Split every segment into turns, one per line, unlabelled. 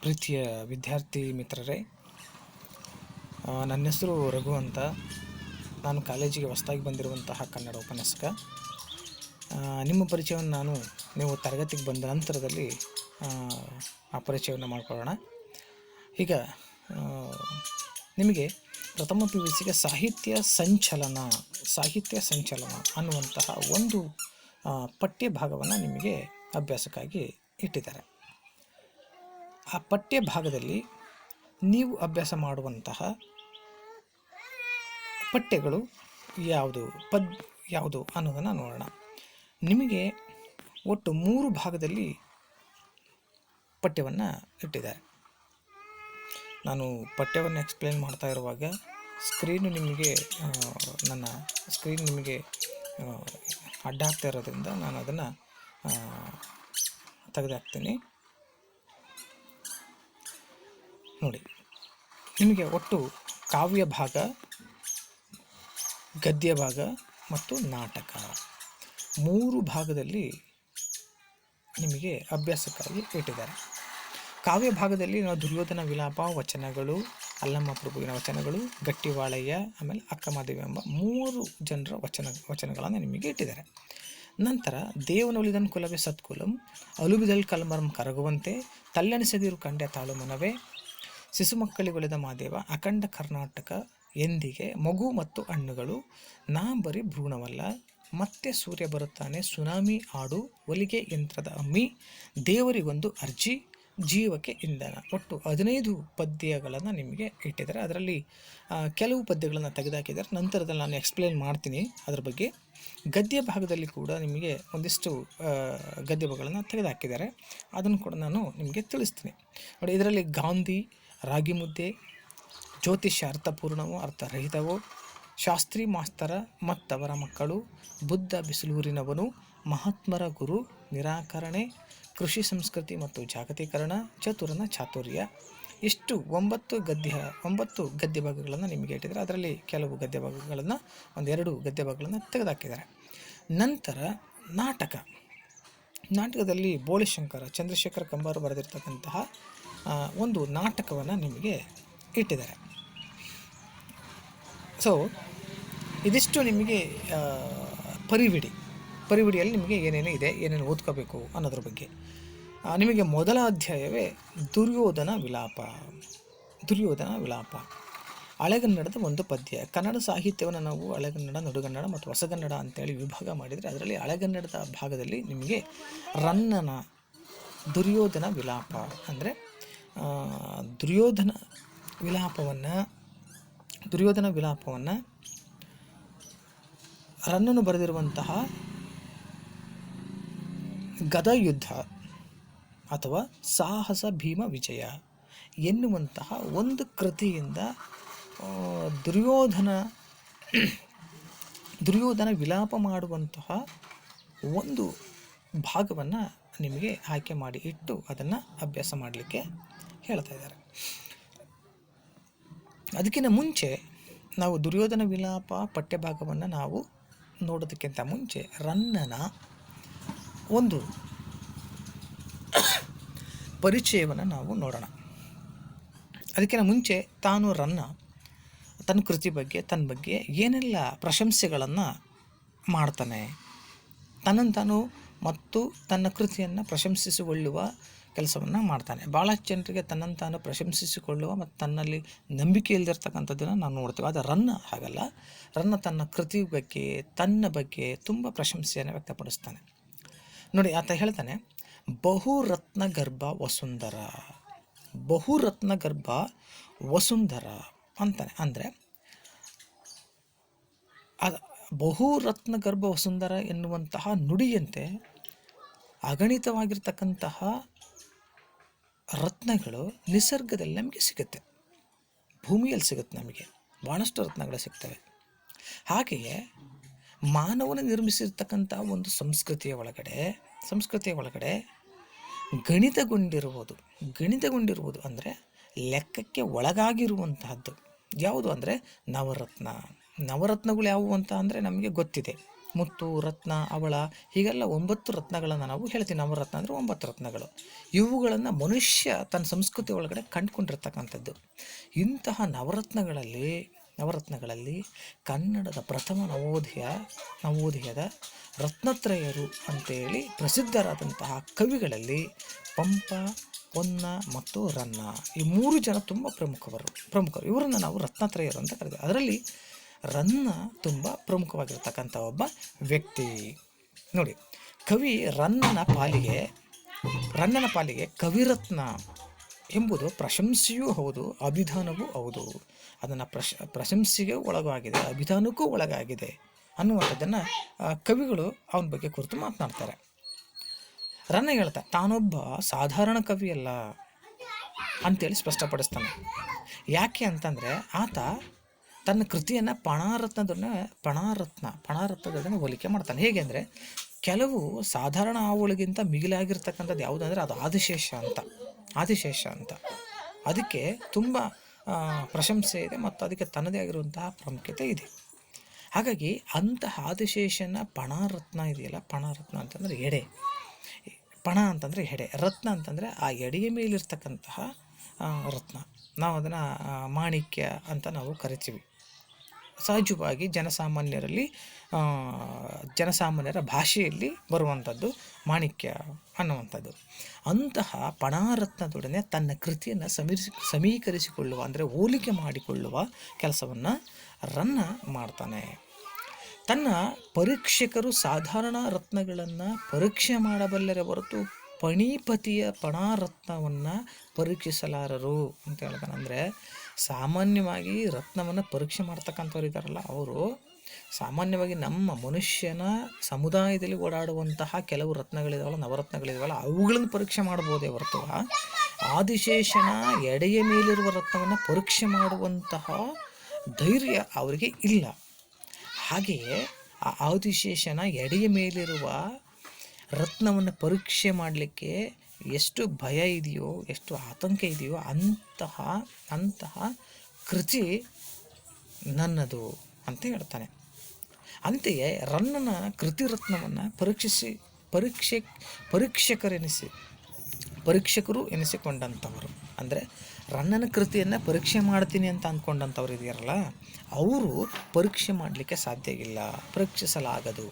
ಪ್ರೀತಿಯ ವಿದ್ಯಾರ್ಥಿ ಮಿತ್ರರೇ, ನನ್ನ ಹೆಸರು ರಘು ಅಂತ. ನಾನು ಕಾಲೇಜಿಗೆ ಹೊಸದಾಗಿ ಬಂದಿರುವಂತಹ ಕನ್ನಡ ಉಪನ್ಯಾಸಕ. ನಿಮ್ಮ ಪರಿಚಯವನ್ನು ನೀವು ತರಗತಿಗೆ ಬಂದ ನಂತರದಲ್ಲಿ ಆ ಪರಿಚಯವನ್ನು ಮಾಡಿಕೊಳ್ಳೋಣ. ಈಗ ನಿಮಗೆ ಪ್ರಥಮ PUCಗೆ ಸಾಹಿತ್ಯ ಸಂಚಲನ ಅನ್ನುವಂತಹ ಒಂದು ಪಠ್ಯ ಭಾಗವನ್ನು ನಿಮಗೆ ಅಭ್ಯಾಸಕ್ಕಾಗಿ ಇಟ್ಟಿದ್ದಾರೆ. ಆ ಪಠ್ಯ ಭಾಗದಲ್ಲಿ ನೀವು ಅಭ್ಯಾಸ ಮಾಡುವಂತಹ ಪಠ್ಯಗಳು ಯಾವುದು ಅನ್ನೋದನ್ನು ನೋಡೋಣ. ನಿಮಗೆ ಒಟ್ಟು 3 ಭಾಗದಲ್ಲಿ ಪಠ್ಯವನ್ನು ಇಟ್ಟಿದ್ದಾರೆ. ನಾನು ಪಠ್ಯವನ್ನು ಎಕ್ಸ್ಪ್ಲೇನ್ ಮಾಡ್ತಾ ಇರುವಾಗ ನನ್ನ ಸ್ಕ್ರೀನ್ ನಿಮಗೆ ಅಡ್ಡ ಆಗ್ತಾ ಇರೋದ್ರಿಂದ ನಾನು ಅದನ್ನು ತೆಗೆದುಹಾಕ್ತೀನಿ. ನೋಡಿ, ನಿಮಗೆ ಒಟ್ಟು ಕಾವ್ಯ ಭಾಗ, ಗದ್ಯ ಭಾಗ ಮತ್ತು ನಾಟಕ 3 ಭಾಗದಲ್ಲಿ ನಿಮಗೆ ಅಭ್ಯಾಸಕ್ಕಾಗಿ ಇಟ್ಟಿದ್ದಾರೆ. ಕಾವ್ಯ ಭಾಗದಲ್ಲಿ ನಾವು ದುರ್ಯೋಧನ ವಿಲಾಪ ವಚನಗಳು, ಅಲ್ಲಮ್ಮ ಪ್ರಭುವಿನ ವಚನಗಳು, ಗಟ್ಟಿವಾಳಯ್ಯ, ಆಮೇಲೆ ಅಕ್ಕಮಹಾದೇವಿ ಎಂಬ 3 ಜನರ ವಚನಗಳನ್ನು ನಿಮಗೆ ಇಟ್ಟಿದ್ದಾರೆ. ನಂತರ ದೇವನೊಲಿದನ್ ಕುಲವೇ ಸತ್ಕುಲಂ, ಅಲುಬಿದಲ್ ಕಲ್ಮರಂ ಕರಗುವಂತೆ, ತಲ್ಲೆಣಿಸದಿರು ಕಂಡೆ ತಾಳು ಮನವೇ, ಶಿಶುಮಕ್ಕಳಿಗೊಲಿದ ಮಾದೇವ, ಅಖಂಡ ಕರ್ನಾಟಕ ಎಂದಿಗೆ, ಮಗು ಮತ್ತು ಹಣ್ಣುಗಳು, ನಾ ಬರೀ ಭ್ರೂಣವಲ್ಲ, ಮತ್ತೆ ಸೂರ್ಯ ಬರುತ್ತಾನೆ, ಸುನಾಮಿ ಆಡು, ಹೊಲಿಗೆ ಯಂತ್ರದ ಅಮ್ಮಿ, ದೇವರಿಗೊಂದು ಅರ್ಜಿ, ಜೀವಕ್ಕೆ ಇಂಧನ. ಒಟ್ಟು 15 ಪದ್ಯಗಳನ್ನು ನಿಮಗೆ ಇಟ್ಟಿದ್ದಾರೆ. ಅದರಲ್ಲಿ ಕೆಲವು ಪದ್ಯಗಳನ್ನು ತೆಗೆದುಹಾಕಿದ್ದಾರೆ. ನಂತರದಲ್ಲಿ ನಾನು ಎಕ್ಸ್ಪ್ಲೇನ್ ಮಾಡ್ತೀನಿ ಅದರ ಬಗ್ಗೆ. ಗದ್ಯ ಭಾಗದಲ್ಲಿ ಕೂಡ ನಿಮಗೆ ಒಂದಿಷ್ಟು ಗದ್ಯ ಭಾಗಗಳನ್ನು ತೆಗೆದುಹಾಕಿದ್ದಾರೆ. ಅದನ್ನು ಕೂಡ ನಾನು ನಿಮಗೆ ತಿಳಿಸ್ತೀನಿ. ನೋಡಿ, ಇದರಲ್ಲಿ ಗಾಂಧಿ, ರಾಗಿ ಮುದ್ದೆ, ಜ್ಯೋತಿಷ್ಯ ಅರ್ಥಪೂರ್ಣವೋ ಅರ್ಥರಹಿತವೋ, ಶಾಸ್ತ್ರಿ ಮಾಸ್ತರ ಮತ್ತವರ ಮಕ್ಕಳು, ಬುದ್ಧ ಬಿಸಿಲೂರಿನವನು, ಮಹಾತ್ಮರ ಗುರು, ನಿರಾಕರಣೆ, ಕೃಷಿ ಸಂಸ್ಕೃತಿ ಮತ್ತು ಜಾಗತೀಕರಣ, ಚತುರನ ಚಾತುರ್ಯ, ಇಷ್ಟು 9 ಗದ್ಯ ಭಾಗಗಳನ್ನು ನಿಮಗೆ ಇಟ್ಟಿದ್ದಾರೆ. ಅದರಲ್ಲಿ ಕೆಲವು ಗದ್ಯ ಭಾಗಗಳನ್ನು, 1-2 ಗದ್ಯ ಭಾಗಗಳನ್ನು ತೆಗೆದುಹಾಕಿದ್ದಾರೆ. ನಂತರ ನಾಟಕದಲ್ಲಿ ಬೋಳಿಶಂಕರ, ಚಂದ್ರಶೇಖರ ಕಂಬಾರ ಬರೆದಿರ್ತಕ್ಕಂತಹ ಒಂದು ನಾಟಕವನ್ನು ನಿಮಗೆ ಇಟ್ಟಿದ್ದಾರೆ. ಸೊ ಇದಿಷ್ಟು ನಿಮಗೆ ಪರಿವಿಡಿಯಲ್ಲಿ ನಿಮಗೆ ಏನೇನು ಇದೆ, ಏನೇನು ಓದ್ಕೋಬೇಕು ಅನ್ನೋದ್ರ ಬಗ್ಗೆ. ನಿಮಗೆ ಮೊದಲ ಅಧ್ಯಾಯವೇ ದುರ್ಯೋಧನ ವಿಲಾಪ, ಹಳೆಗನ್ನಡದ ಒಂದು ಪದ್ಯ. ಕನ್ನಡ ಸಾಹಿತ್ಯವನ್ನು ನಾವು ಹಳೆಗನ್ನಡ, ನಡುಗನ್ನಡ ಮತ್ತು ಹೊಸಗನ್ನಡ ಅಂತೇಳಿ ವಿಭಾಗ ಮಾಡಿದರೆ, ಅದರಲ್ಲಿ ಹಳೆಗನ್ನಡದ ಭಾಗದಲ್ಲಿ ನಿಮಗೆ ರನ್ನನ ದುರ್ಯೋಧನ ವಿಲಾಪ ಅಂದರೆ ದುರ್ಯೋಧನ ವಿಲಾಪವನ್ನು ರನ್ನನು ಬರೆದಿರುವಂತಹ ಗದಾಯುದ್ಧ ಅಥವಾ ಸಾಹಸ ಭೀಮ ವಿಜಯ ಎನ್ನುವಂತಹ ಒಂದು ಕೃತಿಯಿಂದ ದುರ್ಯೋಧನ ವಿಲಾಪ ಮಾಡುವಂತಹ ಒಂದು ಭಾಗವನ್ನು ನಿಮಗೆ ಆಯ್ಕೆ ಮಾಡಿ ಇಟ್ಟು ಅದನ್ನು ಅಭ್ಯಾಸ ಮಾಡಲಿಕ್ಕೆ ಹೇಳ್ತಾ ಇದ್ದಾರೆ. ಅದಕ್ಕಿಂತ ಮುಂಚೆ ನಾವು ದುರ್ಯೋಧನ ವಿಲಾಪ ಪಠ್ಯಭಾಗವನ್ನು ನಾವು ನೋಡೋದಕ್ಕಿಂತ ಮುಂಚೆ ರನ್ನನ ಒಂದು ಪರಿಚಯವನ್ನು ನಾವು ನೋಡೋಣ. ಅದಕ್ಕಿಂತ ಮುಂಚೆ ರನ್ನ ತನ್ನ ಕೃತಿ ಬಗ್ಗೆ, ತನ್ನ ಬಗ್ಗೆ ಏನೆಲ್ಲ ಪ್ರಶಂಸೆಗಳನ್ನು ಮಾಡ್ತಾನೆ, ತನ್ನನ್ನು ಮತ್ತು ತನ್ನ ಕೃತಿಯನ್ನು ಪ್ರಶಂಸಿಸಿಕೊಳ್ಳುವ ಕೆಲಸವನ್ನು ಮಾಡ್ತಾನೆ. ಭಾಳ ಜನರಿಗೆ ತನ್ನನ್ನು ತಾನು ಪ್ರಶಂಸಿಸಿಕೊಳ್ಳುವ ಮತ್ತು ತನ್ನಲ್ಲಿ ನಂಬಿಕೆ ಇಲ್ಲದಿರ್ತಕ್ಕಂಥದ್ದನ್ನು ನಾವು ನೋಡ್ತೀವಿ. ಆದರೆ ರನ್ನ ಹಾಗಲ್ಲ. ರನ್ನ ತನ್ನ ಕೃತಿ ಬಗ್ಗೆ, ತನ್ನ ಬಗ್ಗೆ ತುಂಬ ಪ್ರಶಂಸೆಯನ್ನು ವ್ಯಕ್ತಪಡಿಸ್ತಾನೆ. ನೋಡಿ, ಆತ ಹೇಳ್ತಾನೆ, ಬಹುರತ್ನ ಗರ್ಭ ವಸುಂಧರ ಅಂತಾನೆ. ಅಂದರೆ ಬಹುರತ್ನ ಗರ್ಭ ವಸುಂಧರ ಎನ್ನುವಂತಹ ನುಡಿಯಂತೆ ಅಗಣಿತವಾಗಿರ್ತಕ್ಕಂತಹ ರತ್ನಗಳು ನಿಸರ್ಗದಲ್ಲಿ ನಮಗೆ ಸಿಗುತ್ತೆ, ಭೂಮಿಯಲ್ಲಿ ಸಿಗುತ್ತೆ. ನಮಗೆ ಭಾಳಷ್ಟು ರತ್ನಗಳು ಸಿಗ್ತವೆ. ಹಾಗೆಯೇ ಮಾನವನ ನಿರ್ಮಿಸಿರ್ತಕ್ಕಂಥ ಒಂದು ಸಂಸ್ಕೃತಿಯ ಒಳಗಡೆ ಗಣಿತಗೊಂಡಿರುವುದು ಅಂದರೆ ಲೆಕ್ಕಕ್ಕೆ ಒಳಗಾಗಿರುವಂತಹದ್ದು ಯಾವುದು ಅಂದರೆ ನವರತ್ನಗಳು ಯಾವುವು ಅಂತ ಅಂದರೆ ನಮಗೆ ಗೊತ್ತಿದೆ. ಮುತ್ತು, ರತ್ನ, ಅವಳ, ಹೀಗೆಲ್ಲ 9 ರತ್ನಗಳನ್ನು ನಾವು ಹೇಳ್ತೀವಿ. ನವರತ್ನ ಅಂದರೆ 9 ರತ್ನಗಳು. ಇವುಗಳನ್ನು ಮನುಷ್ಯ ತನ್ನ ಸಂಸ್ಕೃತಿ ಒಳಗಡೆ ಕಂಡುಕೊಂಡಿರ್ತಕ್ಕಂಥದ್ದು. ಇಂತಹ ನವರತ್ನಗಳಲ್ಲಿ ಕನ್ನಡದ ಪ್ರಥಮ ನವೋದಯದ ರತ್ನತ್ರಯರು ಅಂತೇಳಿ ಪ್ರಸಿದ್ಧರಾದಂತಹ ಕವಿಗಳಲ್ಲಿ ಪಂಪ, ಹೊನ್ನ ಮತ್ತು ರನ್ನ, ಈ 3 ಜನ ತುಂಬ ಪ್ರಮುಖರು. ಇವರನ್ನು ನಾವು ರತ್ನತ್ರಯರು ಅಂತ ಕರೀತೀವಿ. ಅದರಲ್ಲಿ ರನ್ನ ತುಂಬ ಪ್ರಮುಖವಾಗಿರ್ತಕ್ಕಂಥ ಒಬ್ಬ ವ್ಯಕ್ತಿ. ನೋಡಿ, ಕವಿ ರನ್ನನ ಪಾಲಿಗೆ ಕವಿರತ್ನ ಎಂಬುದು ಪ್ರಶಂಸೆಯೂ ಹೌದು, ಅಭಿಧಾನವೂ ಹೌದು. ಅದನ್ನು ಪ್ರಶಂಸೆಗೆ ಒಳಗಾಗಿದೆ, ಅಭಿಧಾನಕ್ಕೂ ಒಳಗಾಗಿದೆ ಅನ್ನುವಂಥದ್ದನ್ನು ಕವಿಗಳು ಅವನ ಬಗ್ಗೆ ಕುರಿತು ಮಾತನಾಡ್ತಾರೆ. ರನ್ನ ಹೇಳ್ತಾ ತಾನೊಬ್ಬ ಸಾಧಾರಣ ಕವಿಯಲ್ಲ ಅಂತೇಳಿ ಸ್ಪಷ್ಟಪಡಿಸ್ತಾನೆ. ಯಾಕೆ ಅಂತಂದರೆ ಆತ ತನ್ನ ಕೃತಿಯನ್ನು ಪಣಾರತ್ನದೊಡನೆ ಹೋಲಿಕೆ ಮಾಡ್ತಾನೆ. ಹೇಗೆ ಅಂದರೆ, ಕೆಲವು ಸಾಧಾರಣ ಹಾವುಗಳಿಗಿಂತ ಮಿಗಿಲಾಗಿರ್ತಕ್ಕಂಥದ್ದು ಯಾವುದಂದರೆ ಅದು ಆದಿಶೇಷ ಅಂತ. ಅದಕ್ಕೆ ತುಂಬ ಪ್ರಶಂಸೆ ಇದೆ ಮತ್ತು ಅದಕ್ಕೆ ತನ್ನದೇ ಆಗಿರುವಂತಹ ಪ್ರಾಮುಖ್ಯತೆ ಇದೆ. ಹಾಗಾಗಿ ಅಂತಹ ಆದಿಶೇಷನ ಪಣಾರತ್ನ ಇದೆಯಲ್ಲ, ಪಣಾರತ್ನ ಅಂತಂದರೆ ಎಡೆ, ಪಣ ಅಂತಂದರೆ ಎಡೆ, ರತ್ನ ಅಂತಂದರೆ ಆ ಎಡೆಯ ಮೇಲಿರ್ತಕ್ಕಂತಹ ರತ್ನ. ನಾವು ಅದನ್ನು ಮಾಣಿಕ್ಯ ಅಂತ ನಾವು ಕರಿತೀವಿ. ಸಹಜವಾಗಿ ಜನಸಾಮಾನ್ಯರ ಭಾಷೆಯಲ್ಲಿ ಬರುವಂಥದ್ದು ಮಾಣಿಕ್ಯ ಅನ್ನುವಂಥದ್ದು. ಅಂತಹ ಪಣಾರತ್ನದೊಡನೆ ತನ್ನ ಕೃತಿಯನ್ನು ಸಮೀಕರಿಸಿಕೊಳ್ಳುವ, ಅಂದರೆ ಹೋಲಿಕೆ ಮಾಡಿಕೊಳ್ಳುವ ಕೆಲಸವನ್ನು ರನ್ನ ಮಾಡ್ತಾನೆ. ತನ್ನ ಪರೀಕ್ಷಕರು ಸಾಧಾರಣ ರತ್ನಗಳನ್ನು ಪರೀಕ್ಷೆ ಮಾಡಬಲ್ಲರೆ ಹೊರತು ಪಣಿಪತಿಯ ಪಣಾರತ್ನವನ್ನು ಪರೀಕ್ಷಿಸಲಾರರು ಅಂತ ಹೇಳ್ತಾನೆ. ಅಂದರೆ ಸಾಮಾನ್ಯವಾಗಿ ರತ್ನವನ್ನು ಪರೀಕ್ಷೆ ಮಾಡ್ತಕ್ಕಂಥವ್ರು ಇದ್ದಾರಲ್ಲ, ಅವರು ಸಾಮಾನ್ಯವಾಗಿ ನಮ್ಮ ಮನುಷ್ಯನ ಸಮುದಾಯದಲ್ಲಿ ಓಡಾಡುವಂತಹ ಕೆಲವು ರತ್ನಗಳಿದಾವಲ್ಲ, ನವರತ್ನಗಳಿದಾವಲ್ಲ, ಅವುಗಳನ್ನು ಪರೀಕ್ಷೆ ಮಾಡ್ಬೋದೇ ಹೊರತು ಆದಿಶೇಷನ ಎಡೆಯ ಮೇಲಿರುವ ರತ್ನವನ್ನು ಪರೀಕ್ಷೆ ಮಾಡುವಂತಹ ಧೈರ್ಯ ಅವರಿಗೆ ಇಲ್ಲ. ಹಾಗೆಯೇ ಆ ಆದಿಶೇಷನ ಎಡೆಯ ಮೇಲಿರುವ ರತ್ನವನ್ನು ಪರೀಕ್ಷೆ ಮಾಡಲಿಕ್ಕೆ ಎಷ್ಟು ಭಯ ಇದೆಯೋ, ಎಷ್ಟು ಆತಂಕ ಇದೆಯೋ ಅಂತಹ ಕೃತಿ ನನ್ನದು ಅಂತ ಹೇಳ್ತಾನೆ. ಅಂತೆಯೇ ರನ್ನನ ಕೃತಿರತ್ನವನ್ನು ಪರೀಕ್ಷಕರು ಎನಿಸಿಕೊಂಡಂಥವರು, ಅಂದರೆ ರನ್ನನ ಕೃತಿಯನ್ನು ಪರೀಕ್ಷೆ ಮಾಡ್ತೀನಿ ಅಂತ ಅಂದ್ಕೊಂಡಂಥವ್ರು ಇದೆಯಲ್ಲ, ಅವರು ಪರೀಕ್ಷೆ ಮಾಡಲಿಕ್ಕೆ ಸಾಧ್ಯ ಇಲ್ಲ, ಪರೀಕ್ಷಿಸಲಾಗದು.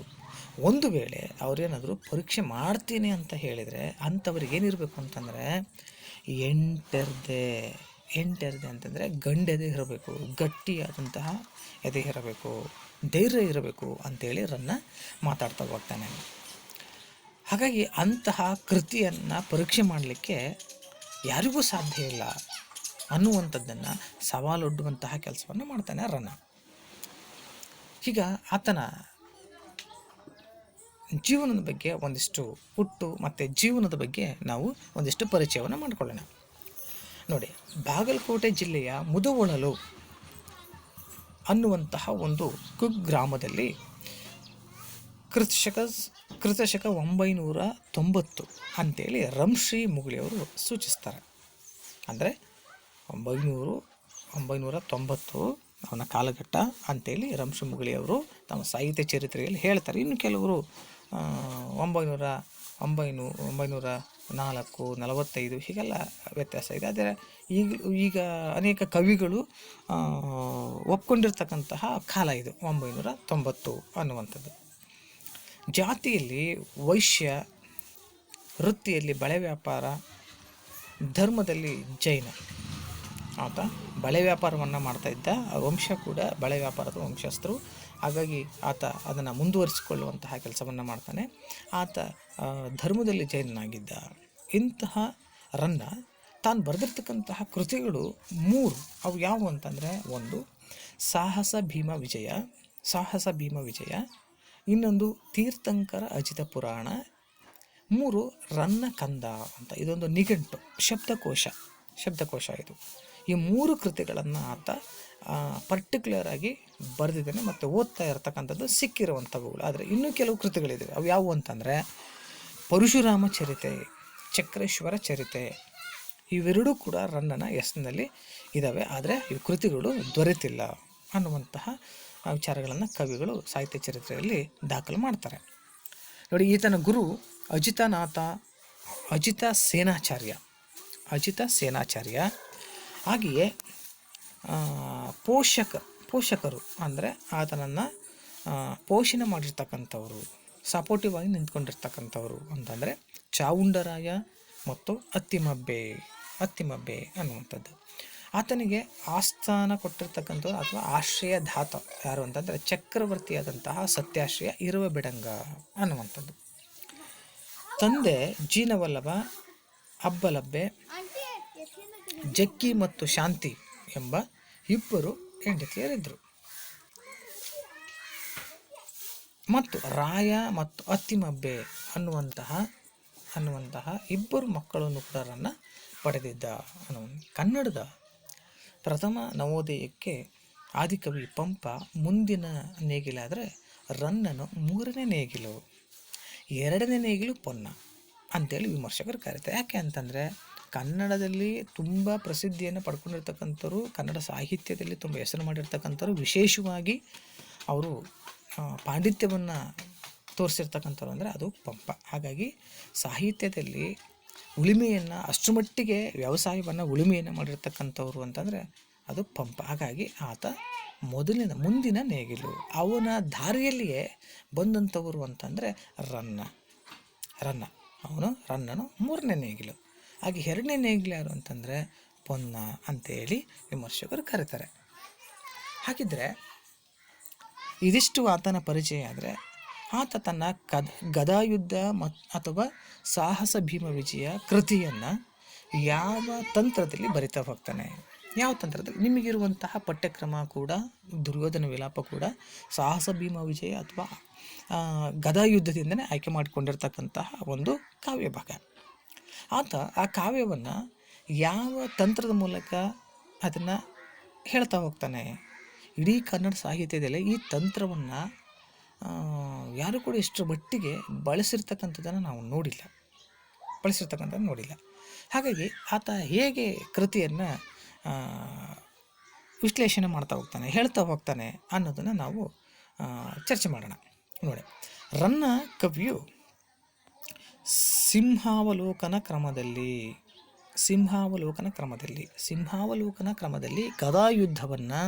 ಒಂದು ವೇಳೆ ಅವರೇನಾದರೂ ಪರೀಕ್ಷೆ ಮಾಡ್ತೀನಿ ಅಂತ ಹೇಳಿದರೆ ಅಂಥವ್ರಿಗೆ ಏನಿರಬೇಕು ಅಂತಂದರೆ ಎಂಟೆರ್ದೆ ಅಂತಂದರೆ ಗಂಡೆದೆ ಇರಬೇಕು, ಗಟ್ಟಿಯಾದಂತಹ ಎದೆ ಇರಬೇಕು, ಧೈರ್ಯ ಇರಬೇಕು ಅಂತೇಳಿ ರನ್ನ ಮಾತಾಡ್ತಾ ಹೋಗ್ತಾನೆ. ಹಾಗಾಗಿ ಅಂತಹ ಕೃತಿಯನ್ನು ಪರೀಕ್ಷೆ ಮಾಡಲಿಕ್ಕೆ ಯಾರಿಗೂ ಸಾಧ್ಯ ಇಲ್ಲ ಅನ್ನುವಂಥದ್ದನ್ನು ಸವಾಲೊಡ್ಡುವಂತಹ ಕೆಲಸವನ್ನು ಮಾಡ್ತಾನೆ ರನ್ನ. ಈಗ ಆತನ ಜೀವನದ ಬಗ್ಗೆ ಒಂದಿಷ್ಟು ಮತ್ತು ಜೀವನದ ಬಗ್ಗೆ ನಾವು ಒಂದಿಷ್ಟು ಪರಿಚಯವನ್ನು ಮಾಡಿಕೊಳ್ಳೋಣ. ನೋಡಿ, ಬಾಗಲಕೋಟೆ ಜಿಲ್ಲೆಯ ಮುದವೊಳಲು ಅನ್ನುವಂತಹ ಒಂದು ಕುಗ್ರಾಮದಲ್ಲಿ ಕ್ರಿಸ್ತಶಕ 990 ಅಂತೇಳಿ ರಂಶ್ರೀ ಮುಗುಳಿಯವರು ಸೂಚಿಸ್ತಾರೆ. ಅಂದರೆ 990 ಅವನ ಕಾಲಘಟ್ಟ ಅಂತೇಳಿ ರಂಶ್ರೀ ಮುಗುಳಿಯವರು ತಮ್ಮ ಸಾಹಿತ್ಯ ಚರಿತ್ರೆಯಲ್ಲಿ ಹೇಳ್ತಾರೆ. ಇನ್ನು ಕೆಲವರು 904 ಹೀಗೆಲ್ಲ ವ್ಯತ್ಯಾಸ ಇದೆ. ಆದರೆ ಈಗ ಅನೇಕ ಕವಿಗಳು ಒಪ್ಕೊಂಡಿರ್ತಕ್ಕಂತಹ ಕಾಲ ಇದು 990 ಅನ್ನುವಂಥದ್ದು. ಜಾತಿಯಲ್ಲಿ ವೈಶ್ಯ, ವೃತ್ತಿಯಲ್ಲಿ ಬಳೆ ವ್ಯಾಪಾರ, ಧರ್ಮದಲ್ಲಿ ಜೈನ. ಆತ ಬಳೆ ವ್ಯಾಪಾರವನ್ನು ಮಾಡ್ತಾಯಿದ್ದ, ವಂಶ ಕೂಡ ಬಳೆ ವ್ಯಾಪಾರದ ವಂಶಸ್ಥರು. ಹಾಗಾಗಿ ಆತ ಅದನ್ನು ಮುಂದುವರಿಸಿಕೊಳ್ಳುವಂತಹ ಕೆಲಸವನ್ನು ಮಾಡ್ತಾನೆ. ಆತ ಧರ್ಮದಲ್ಲಿ ಜೈನನಾಗಿದ್ದ. ಇಂತಹ ರನ್ನ ತಾನು ಬರೆದಿರ್ತಕ್ಕಂತಹ ಕೃತಿಗಳು 3. ಅವು ಯಾವುವು ಅಂತಂದರೆ, ಒಂದು ಸಾಹಸ ಭೀಮ ವಿಜಯ, ಇನ್ನೊಂದು ತೀರ್ಥಂಕರ ಅಜಿತ ಪುರಾಣ, 3 ರನ್ನ ಕಂದ ಅಂತ. ಇದೊಂದು ನಿಘಂಟು, ಶಬ್ದಕೋಶ ಇದು. ಈ 3 ಕೃತಿಗಳನ್ನು ಆತ ಪರ್ಟಿಕ್ಯುಲರಾಗಿ ಬರೆದಿದ್ದಾನೆ ಮತ್ತು ಓದ್ತಾ ಇರತಕ್ಕಂಥದ್ದು ಸಿಕ್ಕಿರುವಂಥವುಗಳು. ಆದರೆ ಇನ್ನೂ ಕೆಲವು ಕೃತಿಗಳಿವೆ. ಅವು ಯಾವುವು ಅಂತಂದರೆ ಪರಶುರಾಮ ಚರಿತೆ, ಚಕ್ರೇಶ್ವರ ಚರಿತೆ. ಇವೆರಡೂ ಕೂಡ ರನ್ನನ ಹೆಸರಿನಲ್ಲಿ ಇದ್ದಾವೆ, ಆದರೆ ಇವು ಕೃತಿಗಳು ದೊರೆತಿಲ್ಲ ಅನ್ನುವಂತಹ ವಿಚಾರಗಳನ್ನು ಕವಿಗಳು ಸಾಹಿತ್ಯ ಚರಿತ್ರೆಯಲ್ಲಿ ದಾಖಲು ಮಾಡ್ತಾರೆ. ನೋಡಿ, ಈತನ ಗುರು ಅಜಿತ ಸೇನಾಚಾರ್ಯ. ಹಾಗೆಯೇ ಪೋಷಕರು ಅಂದರೆ ಆತನನ್ನು ಪೋಷಣೆ ಮಾಡಿರ್ತಕ್ಕಂಥವ್ರು, ಸಪೋರ್ಟಿವ್ ಆಗಿ ನಿಂತ್ಕೊಂಡಿರ್ತಕ್ಕಂಥವ್ರು ಅಂತಂದರೆ ಚಾವುಂಡರಾಯ ಮತ್ತು ಅತ್ತಿಮಬ್ಬೆ ಅನ್ನುವಂಥದ್ದು. ಆತನಿಗೆ ಆಸ್ಥಾನ ಕೊಟ್ಟಿರ್ತಕ್ಕಂಥವ್ರು ಅಥವಾ ಆಶ್ರಯದಾತ ಯಾರು ಅಂತಂದರೆ ಚಕ್ರವರ್ತಿಯಾದಂತಹ ಸತ್ಯಾಶ್ರಯ ಇರುವ ಬಿಡಂಗ ಅನ್ನುವಂಥದ್ದು. ತಂದೆ ಜೀನವಲ್ಲಭ ಅಬ್ಬಲಬ್ಬೆ, ಜಕ್ಕಿ ಮತ್ತು ಶಾಂತಿ ಎಂಬ ಇಬ್ಬರು ಹೆಂಡತಿಯರಿದ್ದರು. ಮತ್ತು ರಾಯ ಮತ್ತು ಅತ್ತಿಮಬ್ಬೆ ಅನ್ನುವಂತಹ ಇಬ್ಬರು ಮಕ್ಕಳನ್ನು ಕೂಡ ಪಡೆದಿದ್ದ. ಕನ್ನಡದ ಪ್ರಥಮ ನವೋದಯಕ್ಕೆ ಆದಿಕವಿ ಪಂಪ ಮುಂದಿನ ನೇಗಿಲಾದರೆ ರನ್ನನು ಮೂರನೇ ನೇಗಿಲು, ಎರಡನೇ ನೇಗಿಲು ಪೊನ್ನ ಅಂತೇಳಿ ವಿಮರ್ಶಕರು ಕರೀತಾರೆ. ಯಾಕೆ ಅಂತಂದರೆ ಕನ್ನಡದಲ್ಲಿ ತುಂಬ ಪ್ರಸಿದ್ಧಿಯನ್ನು ಪಡ್ಕೊಂಡಿರ್ತಕ್ಕಂಥವ್ರು, ಕನ್ನಡ ಸಾಹಿತ್ಯದಲ್ಲಿ ತುಂಬ ಹೆಸರು ಮಾಡಿರ್ತಕ್ಕಂಥವ್ರು, ವಿಶೇಷವಾಗಿ ಅವರು ಪಾಂಡಿತ್ಯವನ್ನು ತೋರಿಸಿರ್ತಕ್ಕಂಥವ್ರು ಅಂದರೆ ಅದು ಪಂಪ. ಹಾಗಾಗಿ ಸಾಹಿತ್ಯದಲ್ಲಿ ಉಳಿಮೆಯನ್ನು ಅಷ್ಟು ಮಟ್ಟಿಗೆ ವ್ಯವಸಾಯವನ್ನು ಉಳಿಮೆಯನ್ನು ಮಾಡಿರ್ತಕ್ಕಂಥವ್ರು ಅಂತಂದರೆ ಅದು ಪಂಪ. ಹಾಗಾಗಿ ಆತ ಮುಂದಿನ ನೇಗಿಲು, ಅವನ ದಾರಿಯಲ್ಲಿಯೇ ಬಂದಂಥವರು ಅಂತಂದರೆ ರನ್ನನು ಮೂರನೇ ನೇಗಿಲು. ಹಾಗೆ ಎರಡನೇ ನೇಗಿಲು ಯಾರು ಅಂತಂದರೆ ಪೊನ್ನ ಅಂತೇಳಿ ವಿಮರ್ಶಕರು ಕರೀತಾರೆ. ಹಾಗಿದ್ದರೆ ಇದಿಷ್ಟು ಆತನ ಪರಿಚಯ ಆದರೆ, ಆತ ತನ್ನ ಗದಾಯುದ್ಧ ಅಥವಾ ಸಾಹಸ ಭೀಮ ವಿಜಯ ಕೃತಿಯನ್ನು ಯಾವ ತಂತ್ರದಲ್ಲಿ ಬರಿತಾ ಹೋಗ್ತಾನೆ? ಯಾವ ತಂತ್ರದಲ್ಲಿ? ನಿಮಗಿರುವಂತಹ ಪಠ್ಯಕ್ರಮ ಕೂಡ ದುರ್ಯೋಧನ ವಿಲಾಪ ಕೂಡ ಸಾಹಸ ಭೀಮ ವಿಜಯ ಅಥವಾ ಗದಾಯುದ್ಧದಿಂದನೇ ಆಯ್ಕೆ ಮಾಡಿಕೊಂಡಿರ್ತಕ್ಕಂತಹ ಒಂದು ಕಾವ್ಯ ಭಾಗ. ಆತ ಆ ಕಾವ್ಯವನ್ನು ಯಾವ ತಂತ್ರದ ಮೂಲಕ ಅದನ್ನು ಹೇಳ್ತಾ ಹೋಗ್ತಾನೆ? ಇಡೀ ಕನ್ನಡ ಸಾಹಿತ್ಯದಲ್ಲಿ ಈ ತಂತ್ರವನ್ನು ಯಾರು ಕೂಡ ಇಷ್ಟರ ಮಟ್ಟಿಗೆ ಬಳಸಿರ್ತಕ್ಕಂಥದ್ದನ್ನು ನಾವು ನೋಡಿಲ್ಲ. ಹಾಗಾಗಿ ಆತ ಹೇಗೆ ಕೃತಿಯನ್ನು ವಿಶ್ಲೇಷಣೆ ಮಾಡ್ತಾ ಹೋಗ್ತಾನೆ, ಹೇಳ್ತಾ ಹೋಗ್ತಾನೆ ಅನ್ನೋದನ್ನು ನಾವು ಚರ್ಚೆ ಮಾಡೋಣ. ನೋಡಿ, ರನ್ನ ಕವಿಯು ಸಿಂಹಾವಲೋಕನ ಕ್ರಮದಲ್ಲಿ ಗದಾಯುದ್ಧವನ್ನು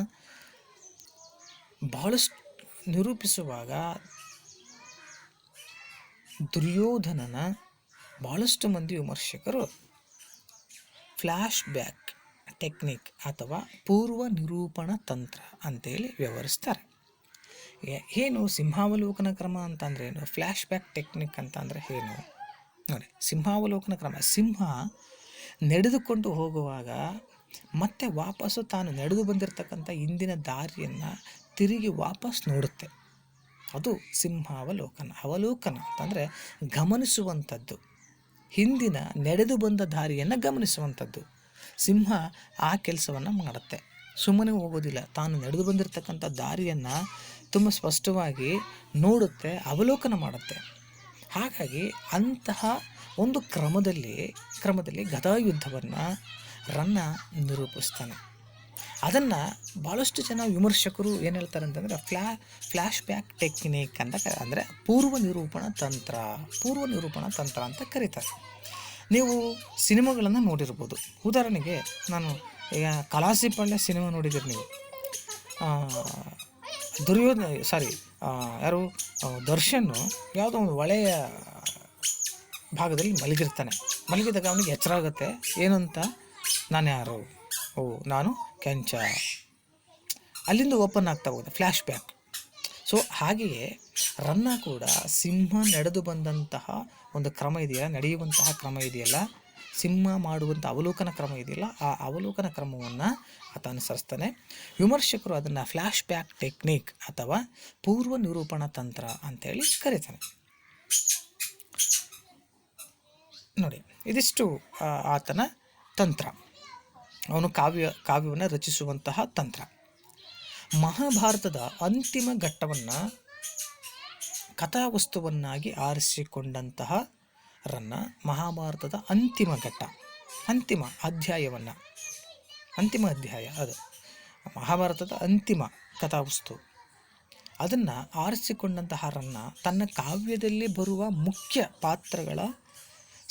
ಬಹಳಷ್ಟು ನಿರೂಪಿಸುವಾಗ ದುರ್ಯೋಧನನ ಬಹಳಷ್ಟು ಮಂದಿ ವಿಮರ್ಶಕರು ಫ್ಲ್ಯಾಶ್ ಬ್ಯಾಕ್ ಟೆಕ್ನಿಕ್ ಅಥವಾ ಪೂರ್ವ ನಿರೂಪಣಾ ತಂತ್ರ ಅಂತೇಳಿ ವ್ಯವಹರಿಸ್ತಾರೆ. ಏನು ಸಿಂಹಾವಲೋಕನ ಕ್ರಮ ಅಂತಂದರೆ ಏನು, ಫ್ಲ್ಯಾಶ್ ಬ್ಯಾಕ್ ಟೆಕ್ನಿಕ್ ಅಂತಂದರೆ ಏನು ನೋಡಿ. ಸಿಂಹಾವಲೋಕನ ಕ್ರಮ, ಸಿಂಹ ನಡೆದುಕೊಂಡು ಹೋಗುವಾಗ ಮತ್ತೆ ವಾಪಸ್ಸು ತಾನು ನಡೆದು ಬಂದಿರತಕ್ಕಂಥ ಹಿಂದಿನ ದಾರಿಯನ್ನು ತಿರುಗಿ ವಾಪಸ್ ನೋಡುತ್ತೆ. ಅದು ಅವಲೋಕನ ಅಂತಂದರೆ ಗಮನಿಸುವಂಥದ್ದು, ಹಿಂದಿನ ನಡೆದು ಬಂದ ದಾರಿಯನ್ನು ಗಮನಿಸುವಂಥದ್ದು. ಸಿಂಹ ಆ ಕೆಲಸವನ್ನು ಮಾಡುತ್ತೆ, ಸುಮ್ಮನೆ ಹೋಗೋದಿಲ್ಲ. ತಾನು ನಡೆದು ಬಂದಿರತಕ್ಕಂಥ ದಾರಿಯನ್ನು ತುಂಬ ಸ್ಪಷ್ಟವಾಗಿ ನೋಡುತ್ತೆ, ಅವಲೋಕನ ಮಾಡುತ್ತೆ. ಹಾಗಾಗಿ ಅಂತಹ ಒಂದು ಕ್ರಮದಲ್ಲಿ ಗದಾಯುದ್ಧವನ್ನು ರನ್ನ ನಿರೂಪಿಸ್ತಾನೆ. ಅದನ್ನು ಭಾಳಷ್ಟು ಜನ ವಿಮರ್ಶಕರು ಏನು ಹೇಳ್ತಾರೆ ಅಂತಂದರೆ ಫ್ಲ್ಯಾಶ್ ಬ್ಯಾಕ್ ಟೆಕ್ನಿಕ್ ಅಂದರೆ ಪೂರ್ವ ನಿರೂಪಣಾ ತಂತ್ರ ಅಂತ ಕರೀತಾರೆ. ನೀವು ಸಿನಿಮಾಗಳನ್ನು ನೋಡಿರ್ಬೋದು. ಉದಾಹರಣೆಗೆ ನಾನು ಈಗ ಕಲಾಸಿಪಾಳ್ಯ ಸಿನಿಮಾ ನೋಡಿದ್ದೀರಿ ನೀವು. ದರ್ಶನ್ ಯಾವುದೋ ಒಂದು ಒಳ್ಳೆಯ ಭಾಗದಲ್ಲಿ ಮಲಗಿದಾಗ ಅವನಿಗೆ ಎಚ್ಚರ ಆಗುತ್ತೆ. ಏನಂತ, ನಾನು ಯಾರು? ನಾನು ಕೆಂಚ. ಅಲ್ಲಿಂದ ಓಪನ್ ಆಗ್ತಾ ಹೋಗುತ್ತೆ ಫ್ಲ್ಯಾಶ್ ಬ್ಯಾಕ್. ಸೊ ಹಾಗೆಯೇ ರನ್ನ ಕೂಡ ಸಿಂಹ ನಡೆದು ಬಂದಂತಹ ಒಂದು ನಡೆಯುವಂತಹ ಕ್ರಮ ಇದೆಯಲ್ಲ, ಸಿಂಹ ಮಾಡುವಂಥ ಅವಲೋಕನ ಕ್ರಮ ಇದೆಯಲ್ಲ, ಆ ಅವಲೋಕನ ಕ್ರಮವನ್ನು ಆತ ಅನುಸರಿಸ್ತಾನೆ. ವಿಮರ್ಶಕರು ಅದನ್ನು ಫ್ಲ್ಯಾಶ್ ಬ್ಯಾಕ್ ಟೆಕ್ನಿಕ್ ಅಥವಾ ಪೂರ್ವ ನಿರೂಪಣಾ ತಂತ್ರ ಅಂತೇಳಿ ಕರೀತಾನೆ. ನೋಡಿ, ಇದಿಷ್ಟು ಆತನ ತಂತ್ರ, ಅವನು ಕಾವ್ಯವನ್ನು ರಚಿಸುವಂತಹ ತಂತ್ರ. ಮಹಾಭಾರತದ ಅಂತಿಮ ಘಟ್ಟವನ್ನು ಕಥಾವಸ್ತುವನ್ನಾಗಿ ಆರಿಸಿಕೊಂಡಂತಹ ರನ್ನ ಮಹಾಭಾರತದ ಅಂತಿಮ ಅಧ್ಯಾಯ ಅದು ಮಹಾಭಾರತದ ಅಂತಿಮ ಕಥಾವಸ್ತು ಅದನ್ನು ಆರಿಸಿಕೊಂಡಂತಹ ರನ್ನ ತನ್ನ ಕಾವ್ಯದಲ್ಲಿ ಬರುವ ಮುಖ್ಯ ಪಾತ್ರಗಳ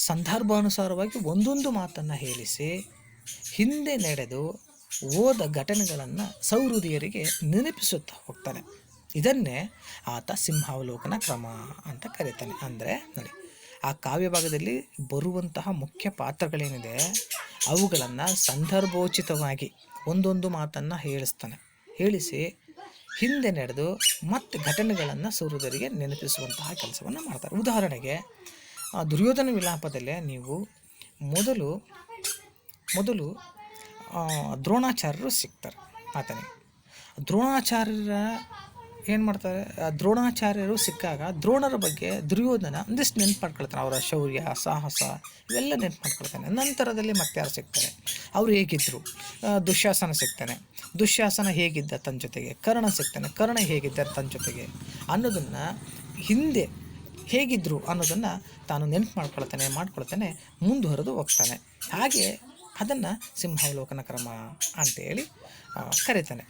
ಸಂದರ್ಭಾನುಸಾರವಾಗಿ ಒಂದೊಂದು ಮಾತನ್ನು ಹೇಳಿಸಿ ಹಿಂದೆ ನಡೆದು ಹೋದ ಘಟನೆಗಳನ್ನು ಸಹೃದಯರಿಗೆ ನೆನಪಿಸುತ್ತಾ ಹೋಗ್ತಾನೆ. ಇದನ್ನೇ ಆತ ಸಿಂಹಾವಲೋಕನ ಕ್ರಮ ಅಂತ ಕರೀತಾನೆ. ಅಂದರೆ ನೋಡಿ, ಆ ಕಾವ್ಯ ಭಾಗದಲ್ಲಿ ಬರುವಂತಹ ಮುಖ್ಯ ಪಾತ್ರಗಳೇನಿದೆ ಅವುಗಳನ್ನು ಸಂದರ್ಭೋಚಿತವಾಗಿ ಒಂದೊಂದು ಮಾತನ್ನು ಹೇಳಿಸಿ ಹಿಂದೆ ನಡೆದು ಮತ್ತೆ ಘಟನೆಗಳನ್ನು ಸಹೃದಯರಿಗೆ ನೆನಪಿಸುವಂತಹ ಕೆಲಸವನ್ನು ಮಾಡ್ತಾರೆ. ಉದಾಹರಣೆಗೆ ದುರ್ಯೋಧನ ವಿಲಾಪದಲ್ಲೇ ನೀವು ಮೊದಲು ದ್ರೋಣಾಚಾರ್ಯರು ಸಿಗ್ತಾರೆ ಆತನಿಗೆ. ದ್ರೋಣಾಚಾರ್ಯರ ಏನು ಮಾಡ್ತಾರೆ, ದ್ರೋಣಾಚಾರ್ಯರು ಸಿಕ್ಕಾಗ ದ್ರೋಣರ ಬಗ್ಗೆ ದುರ್ಯೋಧನ ಒಂದಿಷ್ಟು ನೆನ್ಪು ಮಾಡ್ಕೊಳ್ತಾನೆ. ಅವರ ಶೌರ್ಯ, ಸಾಹಸ ಇವೆಲ್ಲ ನೆನ್ಪು ಮಾಡ್ಕೊಳ್ತಾನೆ. ನಂತರದಲ್ಲಿ ಮತ್ತೆ ಯಾರು ಸಿಗ್ತಾರೆ, ಅವರು ಹೇಗಿದ್ದರು, ದುಶ್ಯಾಸನ ಸಿಗ್ತಾನೆ. ದುಶ್ಯಾಸನ ಹೇಗಿದ್ದ ತನ್ನ ಜೊತೆಗೆ, ಕರ್ಣ ಸಿಗ್ತಾನೆ. ಕರ್ಣ ಹೇಗಿದ್ದಾರೆ ತನ್ನ ಜೊತೆಗೆ ಅನ್ನೋದನ್ನು, ಹಿಂದೆ ಹೇಗಿದ್ದರು ಅನ್ನೋದನ್ನು ತಾನು ನೆನ್ಪು ಮಾಡ್ಕೊಳ್ತಾನೆ ಮುಂದುವರೆದು ಹೋಗ್ತಾನೆ. ಹಾಗೆ ಅದನ್ನು ಸಿಂಹಾವಲೋಕನ ಕ್ರಮ ಅಂತೇಳಿ ಕರೀತಾನೆ.